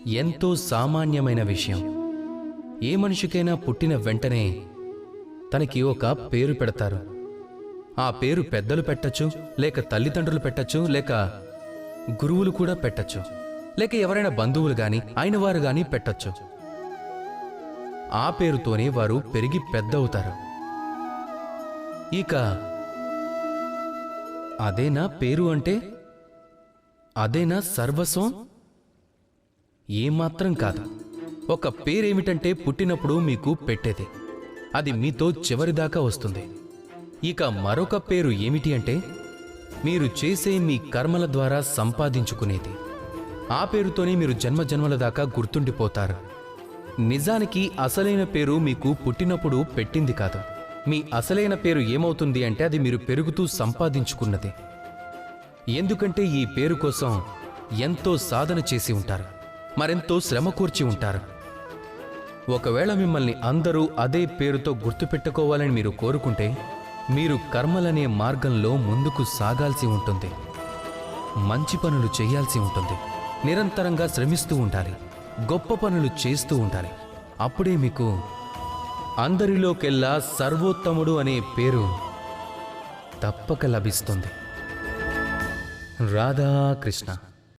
ఎంతో సామాన్యమైన విషయం. ఏ మనిషికైనా పుట్టిన వెంటనే తనకి ఒక పేరు పెడతారు. ఆ పేరు పెద్దలు పెట్టచ్చు, లేక తల్లిదండ్రులు పెట్టచ్చు, లేక గురువులు కూడా పెట్టచ్చు, లేక ఎవరైనా బంధువులు గాని అయిన వారు గాని పెట్టచ్చు. ఆ పేరుతోనే వారు పెరిగి పెద్ద అవుతారు. ఇక అదేనా పేరు అంటే? అదేనా సర్వస్వం? ఏమాత్రం కాదు. ఒక పేరేమిటంటే పుట్టినప్పుడు మీకు పెట్టేది, అది మీతో చివరిదాకా వస్తుంది. ఇక మరొక పేరు ఏమిటి అంటే మీరు చేసే మీ కర్మల ద్వారా సంపాదించుకునేది. ఆ పేరుతోనే మీరు జన్మజన్మల దాకా గుర్తుండిపోతారు. నిజానికి అసలైన పేరు మీకు పుట్టినప్పుడు పెట్టింది కాదు. మీ అసలైన పేరు ఏమవుతుంది అంటే అది మీరు పెరుగుతూ సంపాదించుకున్నది. ఎందుకంటే ఈ పేరు కోసం ఎంతో సాధన చేసి ఉంటారు, మరెంతో శ్రమ కూర్చి ఉంటారు. ఒకవేళ మిమ్మల్ని అందరూ అదే పేరుతో గుర్తుపెట్టుకోవాలని మీరు కోరుకుంటే మీరు కర్మలనే మార్గంలో ముందుకు సాగాల్సి ఉంటుంది. మంచి పనులు చేయాల్సి ఉంటుంది. నిరంతరంగా శ్రమిస్తూ ఉండాలి. గొప్ప పనులు చేస్తూ ఉండాలి. అప్పుడే మీకు అందరిలోకెల్లా సర్వోత్తముడు అనే పేరు తప్పక లభిస్తుంది. రాధాకృష్ణ.